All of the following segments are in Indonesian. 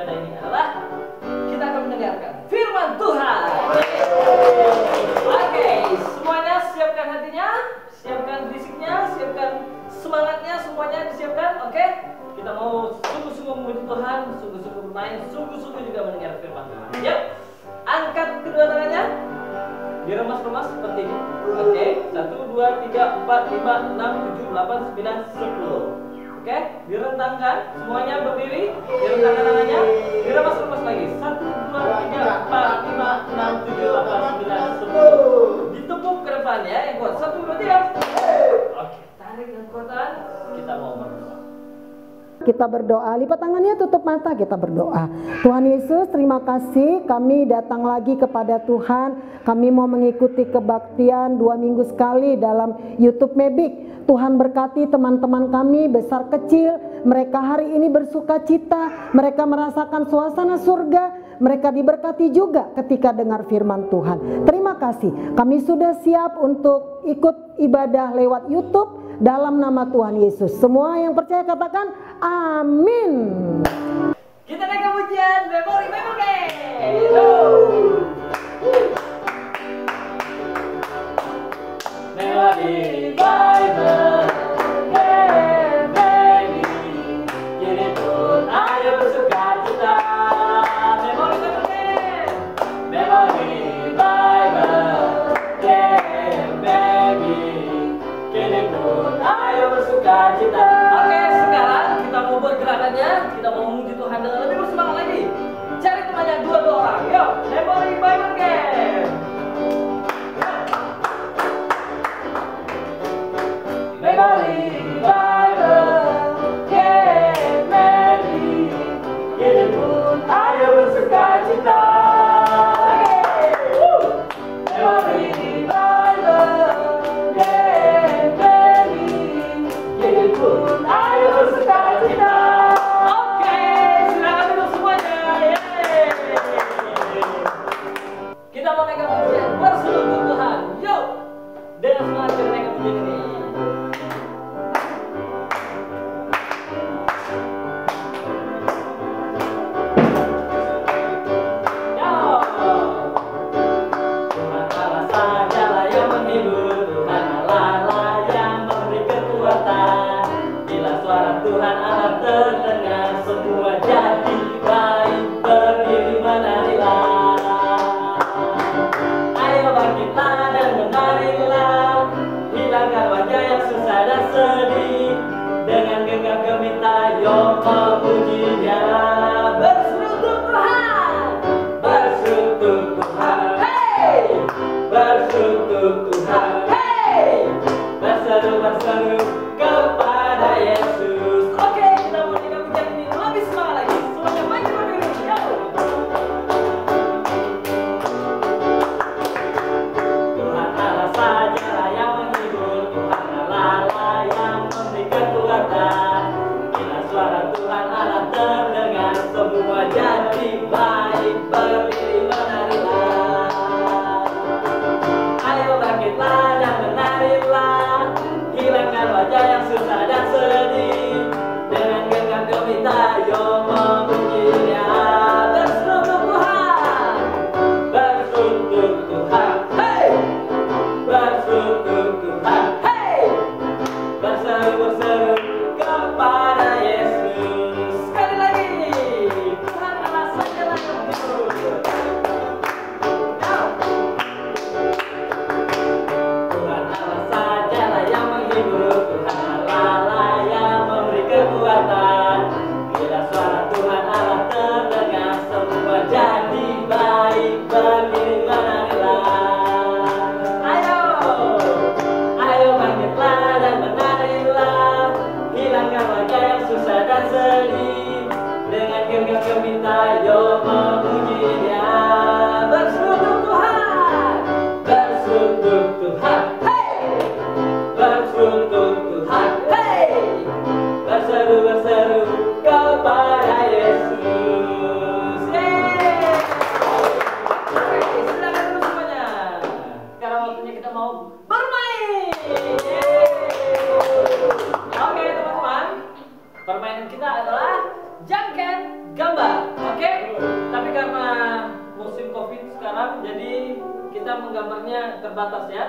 ibadah ini adalah kita akan mendengarkan firman Tuhan. Oke, semuanya siapkan hatinya, siapkan fisiknya, siapkan semangatnya, semuanya disiapkan. Oke, kita mau sungguh-sungguh memuji Tuhan, sungguh-sungguh bermain, sungguh-sungguh juga mendengar firman Tuhan. Yuk, angkat kedua tangannya, diremas-remas seperti ini. Oke, 1, 2, 3, 4, 5, 6, 7, 8, 9, 10. Oke, direntangkan, semuanya berdiri, direntangkan tangannya, diremas-remas lagi. 1, 2, 3, 4, 5, 6, 7, 8, 9, 10. Ditepuk ke depan ya, yang kuat. 1, 2, 3. Oke, tarik dan kuatan. Kita mau berdoa. Kita berdoa, lipat tangannya, tutup mata, kita berdoa. Tuhan Yesus, terima kasih kami datang lagi kepada Tuhan. Kami mau mengikuti kebaktian 2 minggu sekali dalam YouTube Mebik. Tuhan berkati teman-teman kami besar kecil. Mereka hari ini bersuka cita, mereka merasakan suasana surga. Mereka diberkati juga ketika dengar firman Tuhan. Terima kasih, kami sudah siap untuk ikut ibadah lewat YouTube. Dalam nama Tuhan Yesus, semua yang percaya katakan amin. Kita naik ke pujian Memori Bible Game. Memori Bible Game, baby. Kini pun ayo bersuka cita. Memori Bible Game, Memori Bible Game, baby. Kini pun ayo bersuka cita. Oke, sekarang kita mau buat gerakannya. Kita mau memuji Tuhan dengan lebih bersemangat lagi. Cari temannya 2 orang. Yuk, Memori Bible Game. Memori Bible Game, baby. Kini pun ayo bersuka cita. Memori Bible Game, baby. Kini pun ayo bersuka cita. Oke, silakan duduk semuanya. Yeay. Kita mau naik ke pujian bersekutu Tuhan. Yuk, dengan semangat kita naik ke pujian ini. Tuhan Allah terdengar, semua jadi baik, berdiri menarilah. Ayo bangkitlah dan menarilah, hilangkan wajah yang susah dan sedih, dengan genggam gempita yuk memujinya. Bersyukur Tuhan, bersyukur Tuhan, hey, bersyukur Tuhan, hey, berseru-berseru kepada Yesus. Oke, kita mau naik pujian ini lebih semangat lagi. Semuanya maju berdiri. Yo. Tuhan Allah sajalah yang menghibur, Tuhan Allah lah yang memberi kekuatan. Bila suara Tuhan Allah terdengar, semua jadi baik, berdiri menarilah. Ayo bangkitlah dan menarilah, hilangkan wajah yang susah dan sedih, dengan genggam gempita yuk memujinya. Bersyukur Tuhan, bersyukur Tuhan, hey, bersyukur Tuhan, hey, berseru-seru kepada Yesus. Sekali lagi, Tuhan Allah sajalah yang menghibur. Tuhan Allah sajalah yang menghibur, Tuhan Allah lah yang memberi kekuatan. Bila suara Tuhan Allah terdengar, semua jadi baik, berdiri menarilah. Ayo, ayo bangkitlah dan menarilah, hilangkan wajah yang susah dan sedih, dengan genggam gempita yuk memujinya. Bersyukur Tuhan, bersyukur Tuhan, hey, bersyukur Tuhan, hey, berseru-berseru kepada Yesus. Yeay. Oke, silakan dulu semuanya. Sekarang waktunya kita mau bermain. Yeay. Oke teman-teman, permainan kita adalah jangken gambar. Oke, waktunya terbatas ya.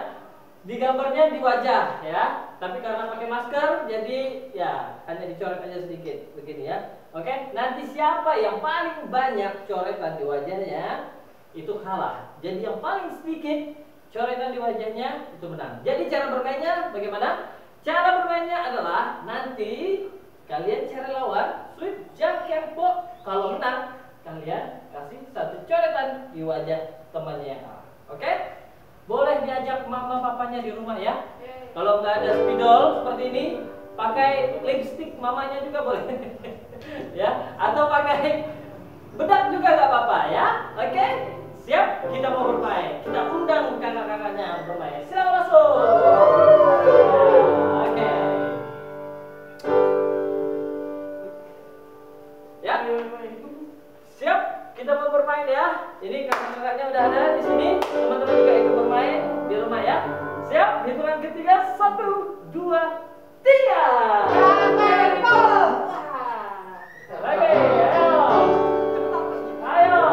Digambarnya di wajah ya, tapi karena pakai masker jadi ya hanya dicoret aja sedikit begini ya. Oke, nanti siapa yang paling banyak coretan di wajahnya itu kalah. Jadi yang paling sedikit coretan di wajahnya itu menang. Jadi cara bermainnya bagaimana? Cara bermainnya adalah nanti kalian cari lawan, flip, jump, kempo. Kalau menang kalian kasih satu coretan di wajah temannya yang kalah. Oke? Boleh diajak mama papanya di rumah ya. Kalau nggak ada spidol seperti ini, pakai lipstick mamanya juga boleh. Ya, atau pakai bedak juga nggak apa-apa ya. Oke? Siap? Kita mau bermain. Kita undang kakak-kakaknya bermain. Silakan masuk. Oke. Ya. Siap? Kita mau bermain ya. Ini kakak-kakaknya udah ada di sini. Teman-teman juga ikut bermain di rumah ya. Siap? Hitungan ketiga, 1, 2, 3. Lagi, ayo. Ayo.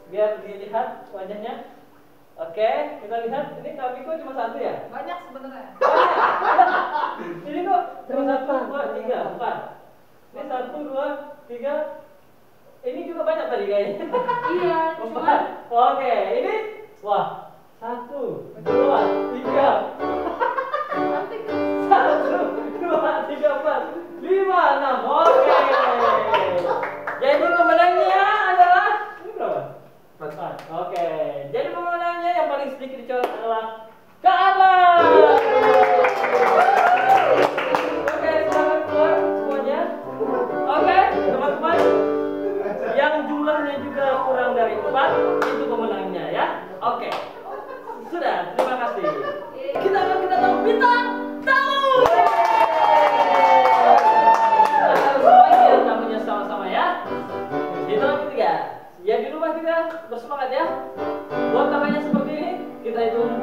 Biar dilihat wajahnya. Oke, kita lihat. Ini kambing kok cuma satu ya? Banyak sebenarnya. Ini kok cuma 1, 2, 3, 4. Ini 1, 2, 3. Ini juga banyak tadi kayaknya. Iya, 4. Oke, ini wah 1, 2, 3. 1, 2, 3, 4, 5, 6. Oke. Jadi pemenangnya adalah ini berapa? 4. Oke. Jadi pemenangnya yang paling sedikit dicoret adalah Kak Alan. Oke, silakan keluar semuanya. Oke, teman-teman. Yang jumlahnya juga kurang dari 4 itu pemenangnya ya. Oke. Sudah, terima kasih. Kita akan kedatangan bintang tamu. Kita harus panggil tamunya sama-sama ya. Hitungan ketiga. Ya di rumah kita bersemangat ya. Buat tangannya seperti ini, kita hitung,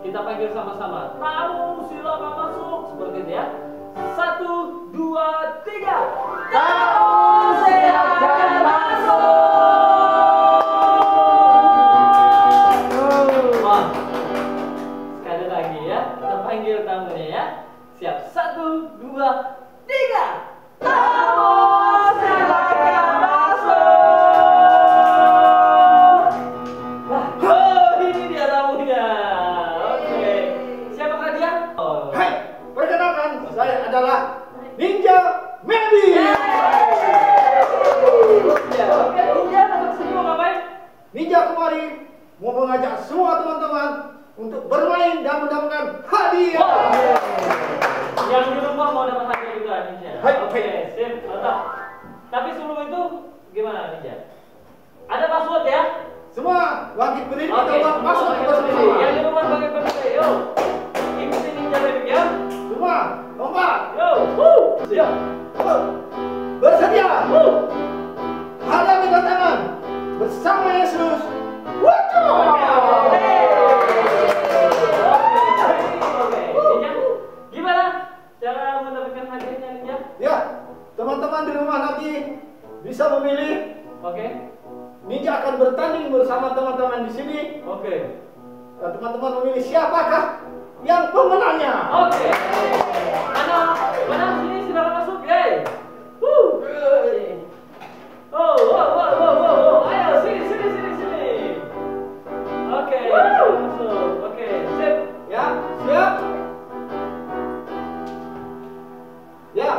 kita panggil sama-sama. Tamu silakan masuk seperti ini ya. 1, 2, 3. Tamu silakan masuk. Wah, sekali lagi ya, kita panggil tamunya ya. Siap, 1, 2, 3. Tamu silakan masuk. Saya adalah Ninja Medi. Ya, oke, Ninja masuk sini mau ngapain? Ninja kemari mau mengajak semua teman-teman untuk bermain dan mendapatkan hadiah. Yang di rumah mau dapat hadiah juga Ninja. Hai, Oke, sip, mantap. Tapi sebelum itu gimana Ninja? Ada password ya? Semua wajib berdiri Oke, kita buat masuk pakai bersama-sama. berdiri. Yang di rumah pakai berdiri, yuk. Ikuti Ninja Medi ya. Semua lompat. Yo, siap. Bersedia. Hadapi tantangan bersama Yesus. Waduh. Oke. Ninja, gimana cara mendapatkan hadiahnya Ninja? Ya, teman-teman di rumah nanti bisa memilih Oke. Ninja akan bertanding bersama teman-teman di sini. Oke. Dan teman-teman memilih siapakah yang pemenangnya. Oke. Mana sini silakan masuk, guys. Oh. Ayo sini. Oke, masuk. Oke, sip. Ya, siap. Ya.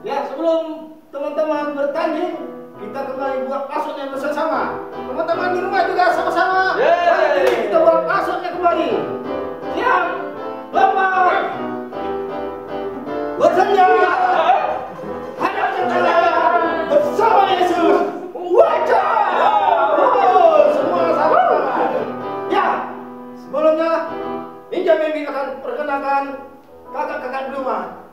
Ya, sebelum teman-teman bertanding, kita kembali buat passwordnya bersama. Teman-teman di rumah juga sama-sama. Jadi kita buat passwordnya kembali. Siap, lompat, bersedia, hadap tangan bersama Yesus. Wajah, semua sama-sama. Ya, sebelumnya Ninja Baby akan perkenalkan kakak-kakak di rumah.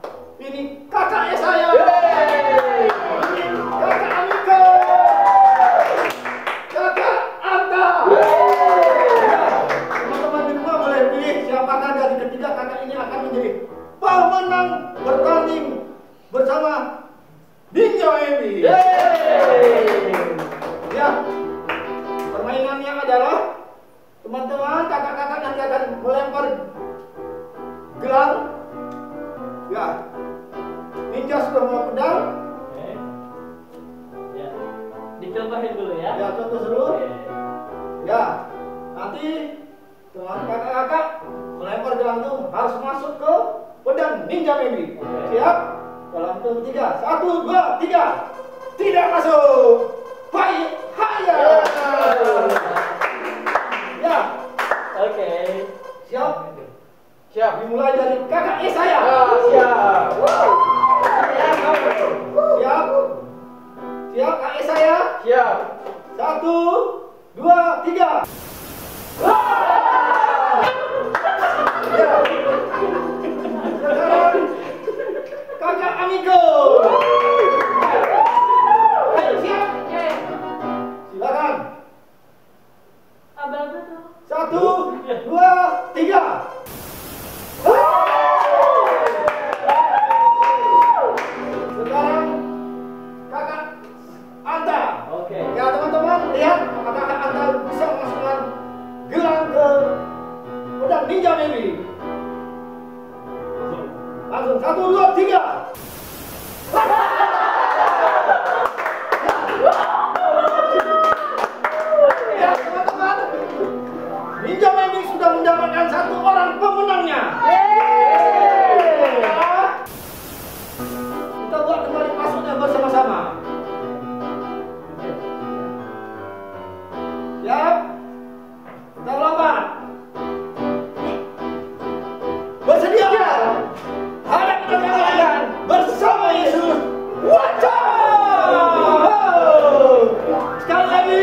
Ini kakak saya. Ini kakak Amiko. Kakak Anta. Ya, teman-teman di rumah boleh pilih siapakah dari ketiga kakak ini akan menjadi pemenang bertanding bersama Ninja Baby. Ya, permainannya adalah teman-teman kakak-kakak nanti akan melempar gelang. Ya, Ninja sudah bawa pedang. Oke. Ya. Dicontohin dulu ya. Ya, contoh dulu. Oke. Ya, nanti teman kakak-kakak melempar gelang itu harus masuk ke pedang Ninja Baby. Oke. Siap? Dalam hitung 3, 1, 2, 3. Tidak masuk. Hai, haya. Ya, Oke. siap? Siap. Dimulai dari kakak saya. Siap. Siap. Siap, kakak saya. Siap. 1, 2, 3. Ya. Sekarang kakak Amiko. Ayo, siap. Silakan. Abang tuh. 1, 2, 3. Sekarang kakak Anta. Oke. Ya teman-teman, lihat apakah kakak Anta bisa memasukkan gelang ke pedang Ninja Baby. Langsung 1, 2, 3. Ya teman-teman, Ninja Baby sudah mendapatkan satu orang pemenangnya. Kita buat kembali passwordnya bersama-sama. Siap? Kita lompat. Bersedia? Hadap tangan bersama Yesus. Wajah! Sekali lagi,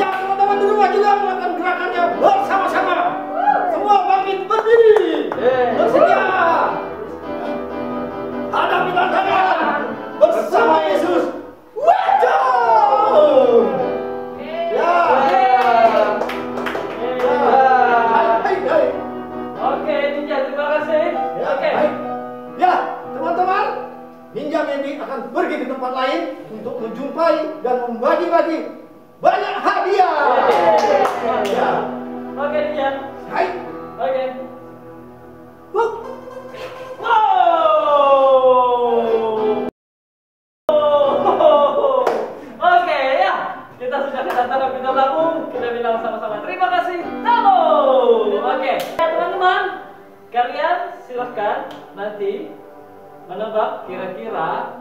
ya teman-teman di rumah juga melakukan gerakannya bersama-sama. Semua bangkit berdiri. Bersedia? Hadapi tantangan bersama Yesus. Wajah! Ya. Hai. Oke, Ninja, terima kasih. Ya, Oke. baik. Ya, teman-teman, Ninja Baby akan pergi ke tempat lain untuk menjumpai dan membagi-bagi banyak hadiah. Ya. Oke, Ninja. Hai. Oke. Hup. Oke ya, kita sudah kedatangan bintang tamu. Kita bilang sama-sama terima kasih tamu. Oke, ya teman-teman, kalian silahkan nanti menebak kira-kira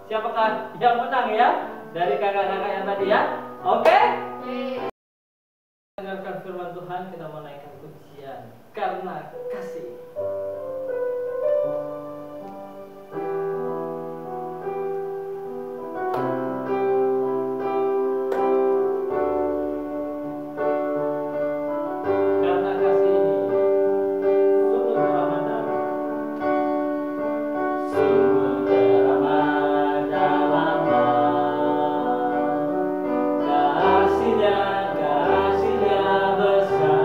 siapakah yang menang ya dari kakak-kakak yang tadi ya. Oke? Dengarkan firman Tuhan, kita menaikkan pujian karena kasih. Karena kasih ini sungguh teramat, sungguh teramat kasihnya besar,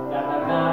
karena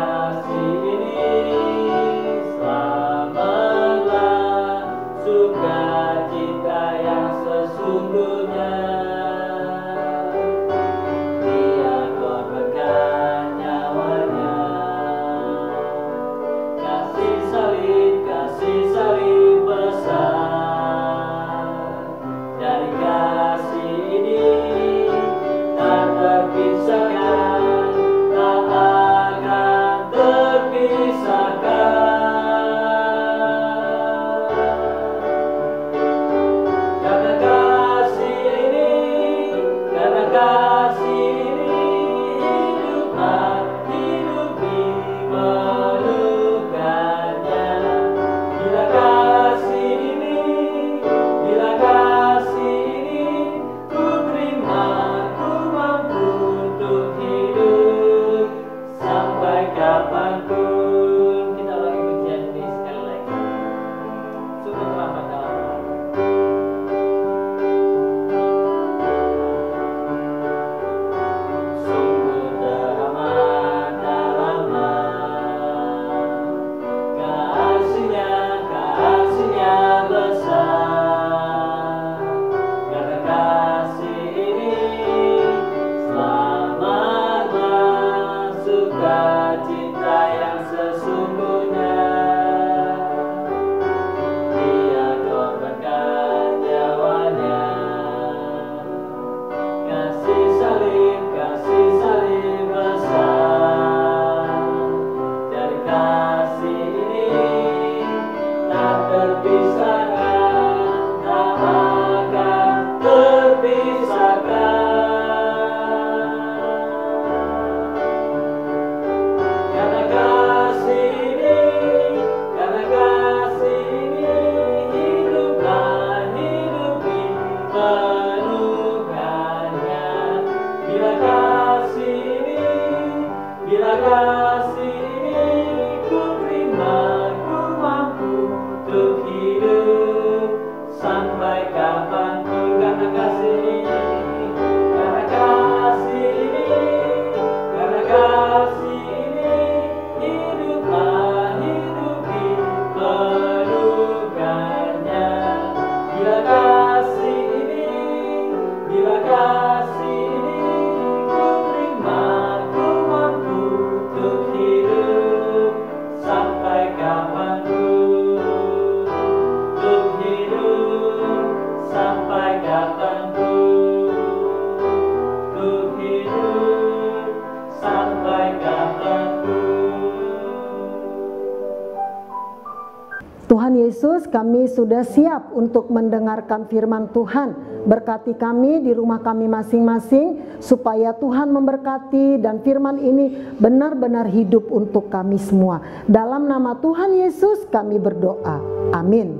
Tuhan Yesus, kami sudah siap untuk mendengarkan firman Tuhan. Berkati kami di rumah kami masing-masing, supaya Tuhan memberkati dan firman ini benar-benar hidup untuk kami semua. Dalam nama Tuhan Yesus kami berdoa. Amin.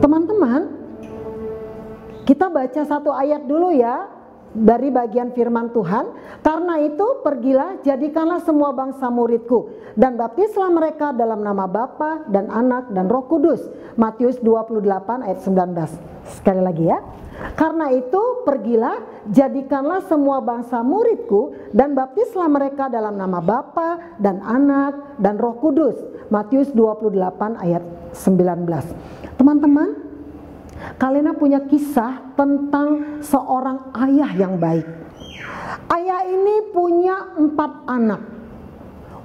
Teman-teman, kita baca satu ayat dulu ya dari bagian firman Tuhan. Karena itu pergilah, jadikanlah semua bangsa muridku, dan baptislah mereka dalam nama Bapa dan Anak dan Roh Kudus. Matius 28 ayat 19. Sekali lagi ya. Karena itu pergilah, jadikanlah semua bangsa muridku, dan baptislah mereka dalam nama Bapa dan Anak dan Roh Kudus. Matius 28 ayat 19. Teman-teman, kalian punya kisah tentang seorang ayah yang baik. Ayah ini punya 4 anak.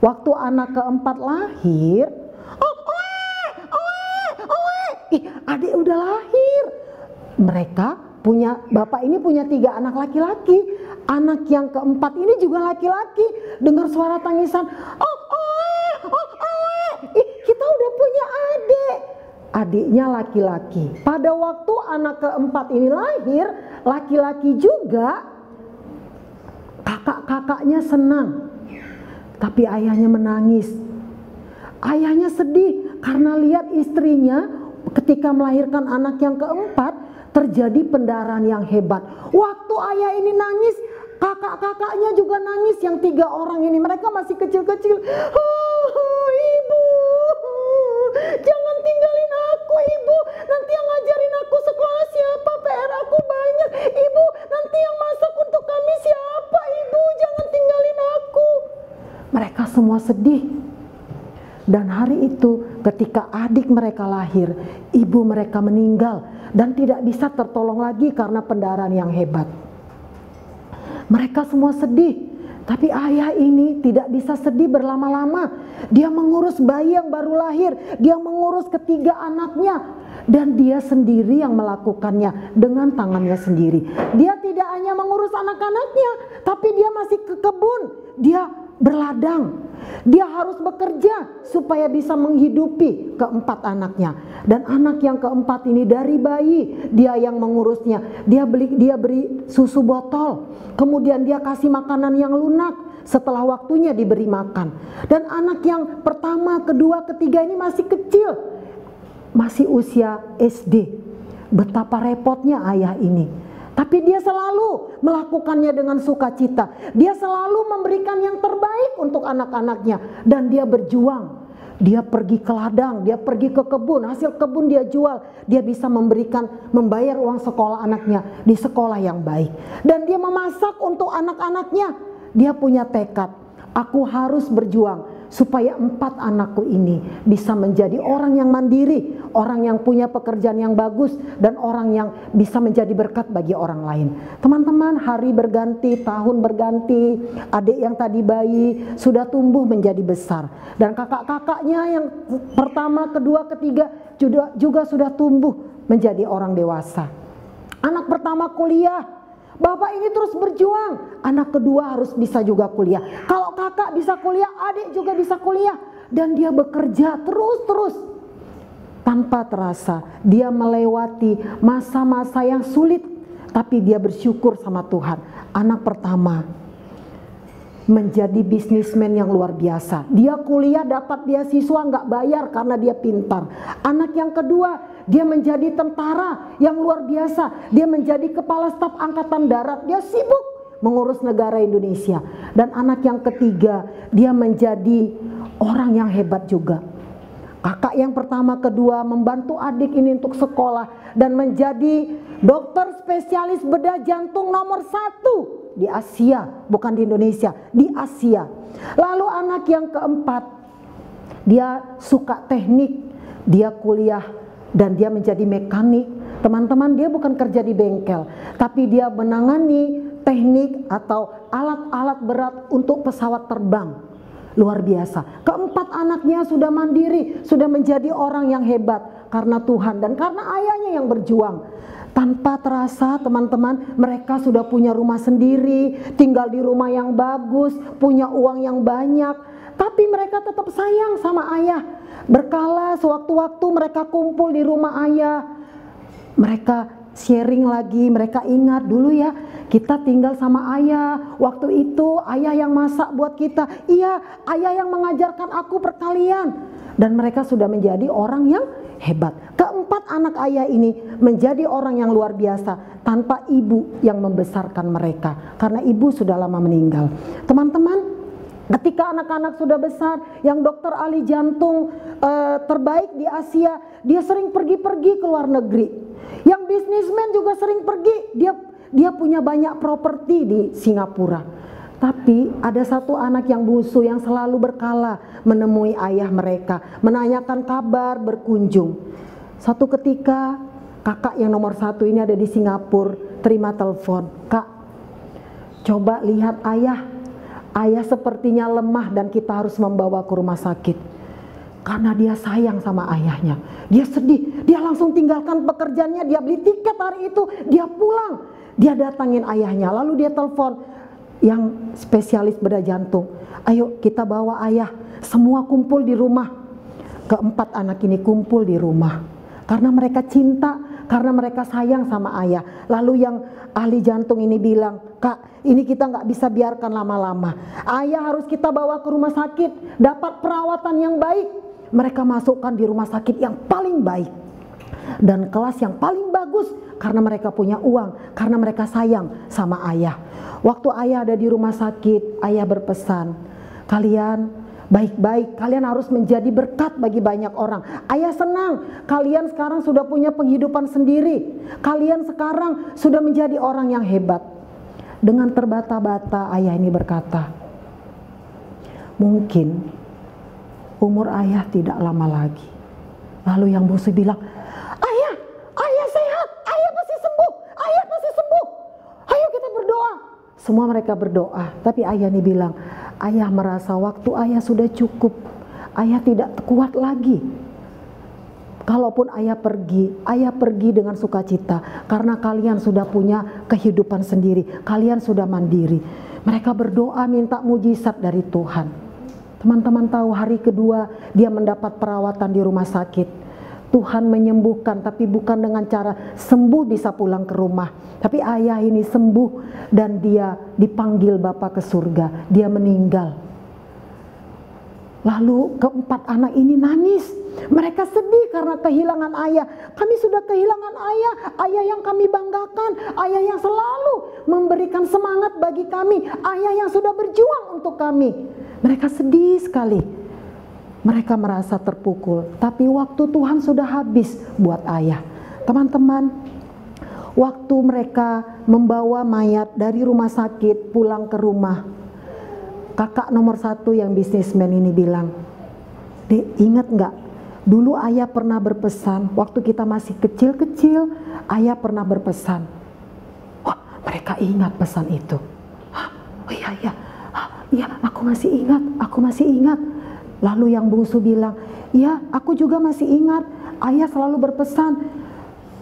Waktu anak keempat lahir, adik udah lahir. Mereka punya, bapak ini punya 3 anak laki-laki. Anak yang keempat ini juga laki-laki. Dengar suara tangisan, kita udah punya adik. Adiknya laki-laki. Pada waktu anak keempat ini lahir, laki-laki juga, kakak-kakaknya senang. Tapi ayahnya menangis. Ayahnya sedih karena lihat istrinya ketika melahirkan anak yang keempat terjadi pendarahan yang hebat. Waktu ayah ini nangis, kakak-kakaknya juga nangis. Yang 3 orang ini, mereka masih kecil-kecil. Ibu, jangan tinggalin aku, ibu. Nanti yang ngajarin aku sekolah siapa? PR aku banyak. Ibu, nanti yang masak untuk kami siapa? Ibu, jangan tinggalin aku. Mereka semua sedih. Dan hari itu ketika adik mereka lahir, ibu mereka meninggal dan tidak bisa tertolong lagi karena pendarahan yang hebat. Mereka semua sedih. Tapi ayah ini tidak bisa sedih berlama-lama. Dia mengurus bayi yang baru lahir. Dia mengurus ketiga anaknya. Dan dia sendiri yang melakukannya dengan tangannya sendiri. Dia tidak hanya mengurus anak-anaknya, tapi dia masih ke kebun. Dia berladang. Dia harus bekerja supaya bisa menghidupi keempat anaknya. Dan anak yang keempat ini dari bayi dia yang mengurusnya. Dia beri susu botol. Kemudian dia kasih makanan yang lunak setelah waktunya diberi makan. Dan anak yang pertama, kedua, ketiga ini masih kecil. Masih usia SD. Betapa repotnya ayah ini. Tapi dia selalu melakukannya dengan sukacita. Dia selalu memberikan yang terbaik untuk anak-anaknya. Dan dia berjuang. Dia pergi ke ladang, dia pergi ke kebun, hasil kebun dia jual. Dia bisa membayar uang sekolah anaknya di sekolah yang baik. Dan dia memasak untuk anak-anaknya. Dia punya tekad, aku harus berjuang supaya 4 anakku ini bisa menjadi orang yang mandiri, orang yang punya pekerjaan yang bagus, dan orang yang bisa menjadi berkat bagi orang lain. Teman-teman, hari berganti, tahun berganti, adik yang tadi bayi sudah tumbuh menjadi besar, dan kakak-kakaknya yang pertama, kedua, ketiga juga sudah tumbuh menjadi orang dewasa. Anak pertama kuliah, bapak ini terus berjuang. Anak kedua harus bisa juga kuliah. Kalau kakak bisa kuliah, adik juga bisa kuliah. Dan dia bekerja terus-terus. tanpa terasa dia melewati masa-masa yang sulit, tapi dia bersyukur sama Tuhan. Anak pertama menjadi bisnismen yang luar biasa. Dia kuliah dapat beasiswa nggak bayar karena dia pintar. Anak yang kedua, dia menjadi tentara yang luar biasa. Dia menjadi kepala staf angkatan darat. Dia sibuk mengurus negara Indonesia. Dan anak yang ketiga, dia menjadi orang yang hebat juga. Kakak yang pertama, kedua membantu adik ini untuk sekolah dan menjadi dokter spesialis bedah jantung nomor 1 di Asia, bukan di Indonesia, di Asia. Lalu anak yang keempat, dia suka teknik, dia kuliah dan dia menjadi mekanik. Teman-teman, dia bukan kerja di bengkel, tapi dia menangani teknik atau alat-alat berat untuk pesawat terbang. Luar biasa. Keempat anaknya sudah mandiri, sudah menjadi orang yang hebat karena Tuhan dan karena ayahnya yang berjuang. Tanpa terasa teman-teman, mereka sudah punya rumah sendiri, tinggal di rumah yang bagus, punya uang yang banyak. Tapi mereka tetap sayang sama ayah. Berkala sewaktu-waktu mereka kumpul di rumah ayah, mereka sharing lagi, mereka ingat dulu ya, kita tinggal sama ayah, waktu itu ayah yang masak buat kita, iya ayah yang mengajarkan aku perkalian. Dan mereka sudah menjadi orang yang hebat. Keempat anak ayah ini menjadi orang yang luar biasa tanpa ibu yang membesarkan mereka, karena ibu sudah lama meninggal. Teman-teman, ketika anak-anak sudah besar, yang dokter ahli jantung terbaik di Asia, dia sering pergi-pergi ke luar negeri. Yang bisnismen juga sering pergi, dia punya banyak properti di Singapura. Tapi ada satu anak yang bungsu yang selalu berkala menemui ayah mereka, menanyakan kabar, berkunjung. Satu ketika kakak yang nomor 1 ini ada di Singapura, terima telepon, "Kak, coba lihat ayah. Ayah sepertinya lemah dan kita harus membawa ke rumah sakit." Karena dia sayang sama ayahnya, dia sedih, dia langsung tinggalkan pekerjaannya, dia beli tiket hari itu, dia pulang, dia datangin ayahnya, lalu dia telepon yang spesialis bedah jantung, "Ayo kita bawa ayah, semua kumpul di rumah." Keempat anak ini kumpul di rumah, karena mereka cinta, karena mereka sayang sama ayah. Lalu yang ahli jantung ini bilang, "Kak, ini kita nggak bisa biarkan lama-lama, ayah harus kita bawa ke rumah sakit, dapat perawatan yang baik." Mereka masukkan di rumah sakit yang paling baik dan kelas yang paling bagus karena mereka punya uang, karena mereka sayang sama ayah. Waktu ayah ada di rumah sakit, ayah berpesan, "Kalian baik-baik, kalian harus menjadi berkat bagi banyak orang. Ayah senang, kalian sekarang sudah punya penghidupan sendiri, kalian sekarang sudah menjadi orang yang hebat." Dengan terbata-bata ayah ini berkata, "Mungkin umur ayah tidak lama lagi." Lalu yang bungsu bilang, ayah sehat, ayah pasti sembuh, ayah pasti sembuh. Ayo kita berdoa. Semua mereka berdoa, tapi ayah ini bilang, ayah merasa waktu ayah sudah cukup, ayah tidak kuat lagi. Kalaupun ayah pergi dengan sukacita, karena kalian sudah punya kehidupan sendiri, kalian sudah mandiri. Mereka berdoa minta mujizat dari Tuhan. Teman-teman tahu, hari kedua dia mendapat perawatan di rumah sakit. Tuhan menyembuhkan, tapi bukan dengan cara sembuh bisa pulang ke rumah. Tapi ayah ini sembuh dan dia dipanggil Bapa ke surga. Dia meninggal. Lalu keempat anak ini nangis. Mereka sedih karena kehilangan ayah. Kami sudah kehilangan ayah, ayah yang kami banggakan, ayah yang selalu memberikan semangat bagi kami, ayah yang sudah berjuang untuk kami. Mereka sedih sekali. Mereka merasa terpukul. Tapi waktu Tuhan sudah habis buat ayah. Teman-teman, waktu mereka membawa mayat dari rumah sakit pulang ke rumah, kakak nomor 1 yang bisnismen ini bilang, "Dek, ingat gak? Dulu ayah pernah berpesan, waktu kita masih kecil-kecil, ayah pernah berpesan." Wah, mereka ingat pesan itu. "Oh iya, iya, aku masih ingat. Lalu yang bungsu bilang, "Iya, aku juga masih ingat, ayah selalu berpesan."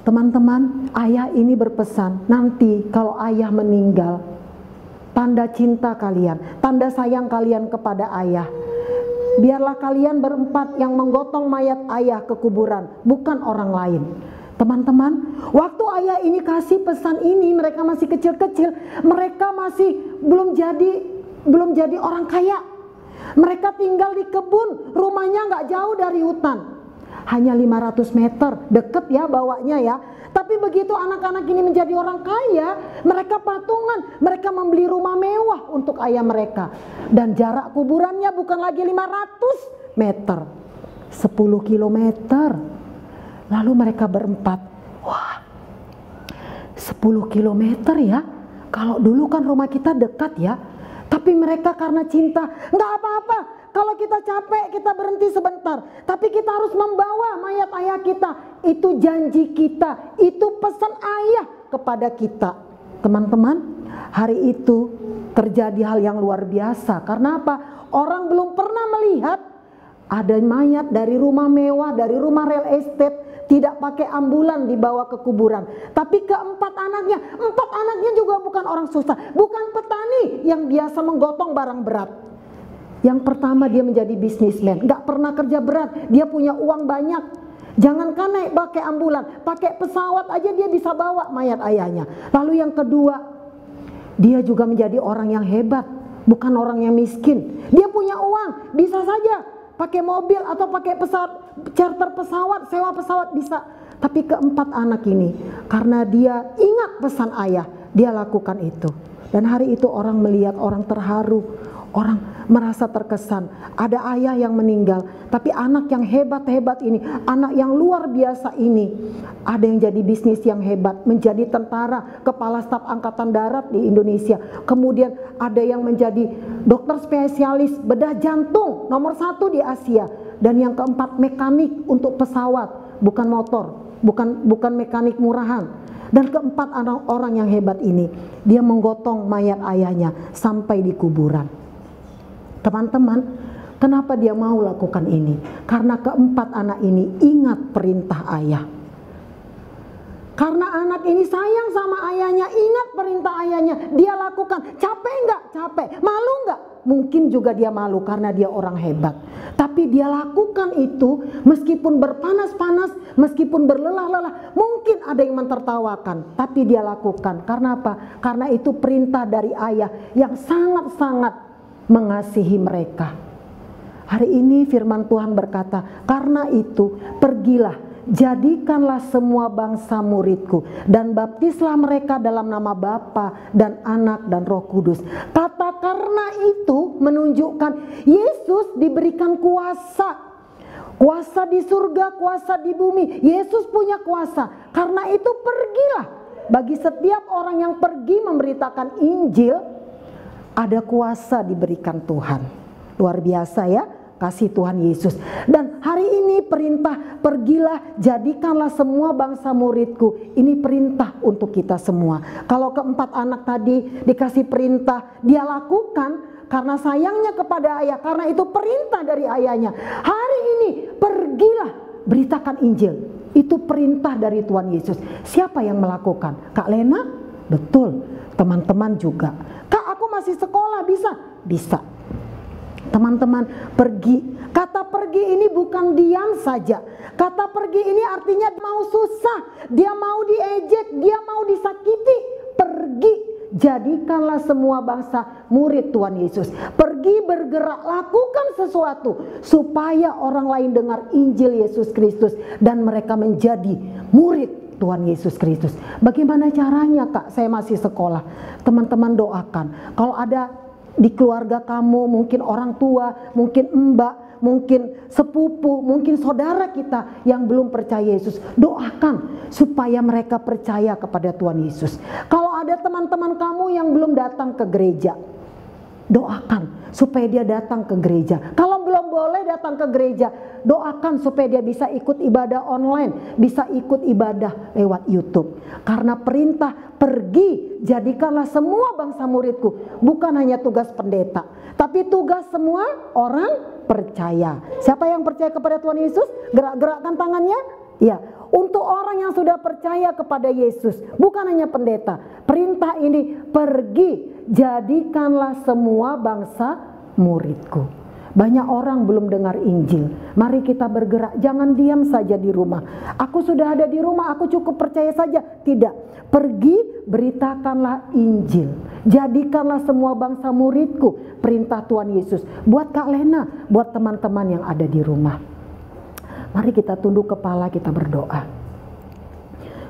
Teman-teman, ayah ini berpesan, nanti kalau ayah meninggal, tanda cinta kalian, tanda sayang kalian kepada ayah, Biarlah kalian berempat yang menggotong mayat ayah ke kuburan, bukan orang lain. Teman-teman, waktu ayah ini kasih pesan ini, mereka masih kecil-kecil, mereka masih belum jadi orang kaya. Mereka tinggal di kebun, rumahnya nggak jauh dari hutan, hanya 500 meter, deket ya bawanya ya. Tapi begitu anak-anak ini menjadi orang kaya, mereka patungan, mereka membeli rumah mewah untuk ayah mereka. Dan jarak kuburannya bukan lagi 500 meter, 10 kilometer. Lalu mereka berempat, wah 10 kilometer ya. Kalau dulu kan rumah kita dekat ya. Tapi mereka karena cinta, nggak apa-apa. Kalau kita capek, kita berhenti sebentar. Tapi kita harus membawa mayat ayah kita. Itu janji kita, itu pesan ayah kepada kita. Teman-teman, hari itu terjadi hal yang luar biasa. Karena apa? Orang belum pernah melihat ada mayat dari rumah mewah, dari rumah real estate, tidak pakai ambulan dibawa ke kuburan. Tapi keempat anaknya juga bukan orang susah, bukan petani yang biasa menggotong barang berat. Yang pertama dia menjadi bisnismen, gak pernah kerja berat, dia punya uang banyak. Jangankan naik pakai ambulan, pakai pesawat aja dia bisa bawa mayat ayahnya. Lalu yang kedua, dia juga menjadi orang yang hebat, bukan orang yang miskin. Dia punya uang, bisa saja pakai mobil atau pakai pesawat, charter pesawat, sewa pesawat bisa. Tapi keempat anak ini, karena dia ingat pesan ayah, dia lakukan itu. Dan hari itu orang melihat, orang terharu, orang merasa terkesan. Ada ayah yang meninggal, tapi anak yang hebat-hebat ini, anak yang luar biasa ini, ada yang jadi bisnis yang hebat, menjadi tentara, kepala staf angkatan darat di Indonesia. Kemudian ada yang menjadi dokter spesialis bedah jantung nomor 1 di Asia. Dan yang keempat mekanik untuk pesawat, bukan motor, bukan mekanik murahan. Dan keempat orang yang hebat ini, dia menggotong mayat ayahnya sampai di kuburan. Teman-teman, kenapa dia mau lakukan ini? Karena keempat anak ini ingat perintah ayah. Karena anak ini sayang sama ayahnya, ingat perintah ayahnya, dia lakukan. Capek enggak? Capek. Malu enggak? Mungkin juga dia malu karena dia orang hebat. Tapi dia lakukan itu meskipun berpanas-panas, meskipun berlelah-lelah. Mungkin ada yang mentertawakan, tapi dia lakukan. Karena apa? Karena itu perintah dari ayah yang sangat-sangat mengasihi mereka. Hari ini firman Tuhan berkata, karena itu pergilah, jadikanlah semua bangsa muridku dan baptislah mereka dalam nama Bapa dan Anak dan Roh Kudus. Kata karena itu menunjukkan Yesus diberikan kuasa. Kuasa di surga, kuasa di bumi. Yesus punya kuasa. Karena itu pergilah. Bagi setiap orang yang pergi memberitakan Injil, ada kuasa diberikan Tuhan. Luar biasa ya, kasih Tuhan Yesus. Dan hari ini perintah, pergilah jadikanlah semua bangsa muridku. Ini perintah untuk kita semua. Kalau keempat anak tadi dikasih perintah, dia lakukan karena sayangnya kepada ayah, karena itu perintah dari ayahnya. Hari ini pergilah beritakan Injil. Itu perintah dari Tuhan Yesus. Siapa yang melakukan? Kak Lena? Betul. Teman-teman juga. Kak, aku masih sekolah, bisa? Bisa. Teman-teman, pergi. Kata pergi ini bukan diam saja. Kata pergi ini artinya mau susah, dia mau diejek, dia mau disakiti. Pergi, jadikanlah semua bangsa murid Tuhan Yesus. Pergi bergerak, lakukan sesuatu supaya orang lain dengar Injil Yesus Kristus dan mereka menjadi murid Tuhan Yesus Kristus. Bagaimana caranya, Kak? Saya masih sekolah. Teman-teman doakan. Kalau ada di keluarga kamu, mungkin orang tua, mungkin mbak, mungkin sepupu, mungkin saudara kita yang belum percaya Yesus, doakan supaya mereka percaya kepada Tuhan Yesus. Kalau ada teman-teman kamu yang belum datang ke gereja, doakan supaya dia datang ke gereja. Kalau belum boleh datang ke gereja, doakan supaya dia bisa ikut ibadah online, bisa ikut ibadah lewat YouTube. Karena perintah pergi, jadikanlah semua bangsa muridku, bukan hanya tugas pendeta, tapi tugas semua orang percaya. Siapa yang percaya kepada Tuhan Yesus? Gerak-gerakkan tangannya. Ya, untuk orang yang sudah percaya kepada Yesus, bukan hanya pendeta. Perintah ini, pergi, jadikanlah semua bangsa muridku. Banyak orang belum dengar Injil. Mari kita bergerak, jangan diam saja di rumah. Aku sudah ada di rumah, aku cukup percaya saja. Tidak, pergi beritakanlah Injil. Jadikanlah semua bangsa muridku, perintah Tuhan Yesus. Buat Kak Lena, buat teman-teman yang ada di rumah. Mari kita tunduk kepala, kita berdoa.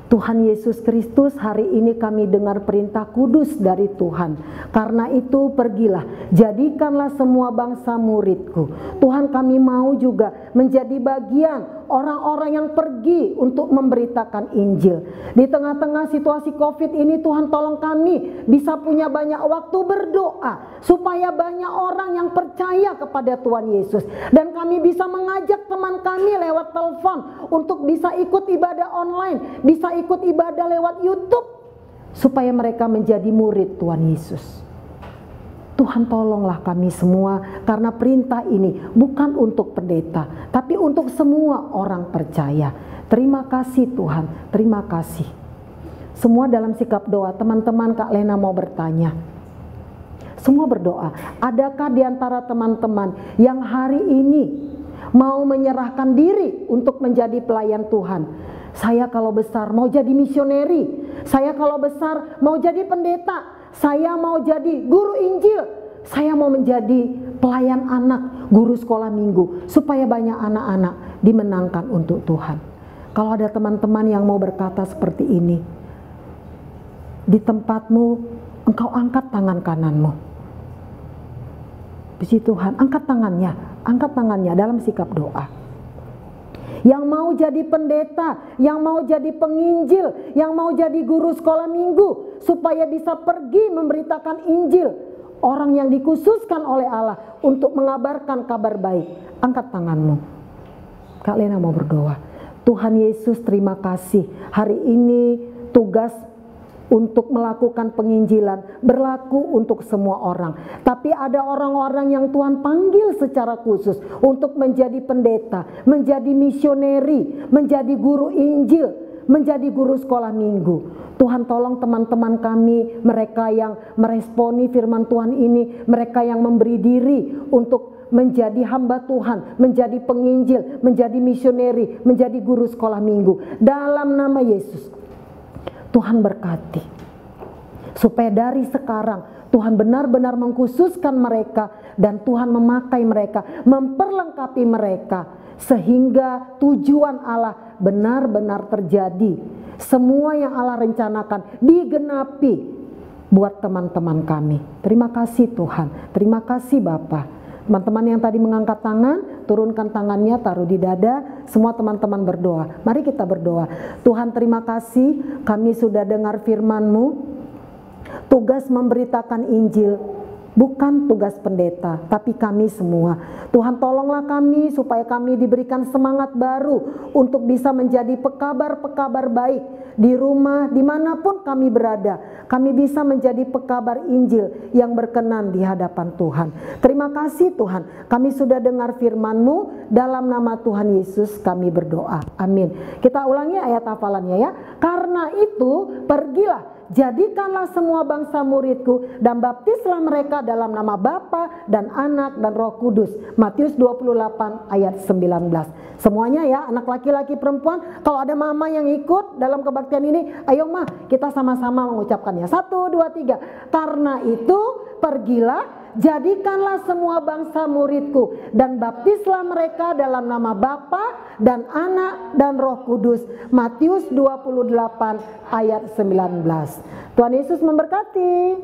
Tuhan Yesus Kristus, hari ini kami dengar perintah kudus dari Tuhan. Karena itu pergilah, jadikanlah semua bangsa muridku. Tuhan, kami mau juga menjadi bagian orang-orang yang pergi untuk memberitakan Injil. Di tengah-tengah situasi COVID ini, Tuhan tolong kami bisa punya banyak waktu berdoa, supaya banyak orang yang percaya kepada Tuhan Yesus. Dan kami bisa mengajak teman kami lewat telepon untuk bisa ikut ibadah online, bisa ikut ibadah lewat YouTube, supaya mereka menjadi murid Tuhan Yesus. Tuhan tolonglah kami semua, karena perintah ini bukan untuk pendeta, tapi untuk semua orang percaya. Terima kasih Tuhan, terima kasih. Semua dalam sikap doa, teman-teman Kak Lena mau bertanya. Semua berdoa, adakah di antara teman-teman yang hari ini mau menyerahkan diri untuk menjadi pelayan Tuhan? Saya kalau besar mau jadi misioneri, saya kalau besar mau jadi pendeta, saya mau jadi guru Injil, saya mau menjadi pelayan anak, guru sekolah minggu, supaya banyak anak-anak dimenangkan untuk Tuhan. Kalau ada teman-teman yang mau berkata seperti ini, di tempatmu engkau angkat tangan kananmu. Puji Tuhan, angkat tangannya dalam sikap doa. Yang mau jadi pendeta, yang mau jadi penginjil, yang mau jadi guru sekolah minggu, supaya bisa pergi memberitakan Injil. Orang yang dikhususkan oleh Allah untuk mengabarkan kabar baik. Angkat tanganmu. Kak Lena mau berdoa. Tuhan Yesus, terima kasih. Hari ini tugas untuk melakukan penginjilan berlaku untuk semua orang. Tapi ada orang-orang yang Tuhan panggil secara khusus untuk menjadi pendeta, menjadi misioneri, menjadi guru Injil, menjadi guru sekolah minggu. Tuhan tolong teman-teman kami, mereka yang meresponi firman Tuhan ini, mereka yang memberi diri untuk menjadi hamba Tuhan, menjadi penginjil, menjadi misioneri, menjadi guru sekolah minggu. Dalam nama Yesus, Tuhan berkati, supaya dari sekarang Tuhan benar-benar mengkhususkan mereka, dan Tuhan memakai mereka, memperlengkapi mereka, sehingga tujuan Allah benar-benar terjadi. Semua yang Allah rencanakan digenapi buat teman-teman kami. Terima kasih Tuhan, terima kasih Bapa. Teman-teman yang tadi mengangkat tangan, turunkan tangannya, taruh di dada. Semua teman-teman berdoa. Mari kita berdoa. Tuhan, terima kasih, kami sudah dengar firman-Mu. Tugas memberitakan Injil bukan tugas pendeta, tapi kami semua. Tuhan, tolonglah kami supaya kami diberikan semangat baru untuk bisa menjadi pekabar-pekabar baik di rumah, dimanapun kami berada. Kami bisa menjadi pekabar Injil yang berkenan di hadapan Tuhan. Terima kasih Tuhan, kami sudah dengar firman-Mu. Dalam nama Tuhan Yesus kami berdoa, amin. Kita ulangi ayat hafalannya ya. Karena itu pergilah, jadikanlah semua bangsa muridku, dan baptislah mereka dalam nama Bapa dan Anak dan Roh Kudus. Matius 28 ayat 19. Semuanya ya, anak laki-laki perempuan. Kalau ada mama yang ikut dalam kebaktian ini, ayo mah kita sama-sama mengucapkannya. 1, 2, 3. Karena itu pergilah, jadikanlah semua bangsa muridku, dan baptislah mereka dalam nama Bapa dan Anak dan Roh Kudus. Matius 28 ayat 19. Tuhan Yesus memberkati.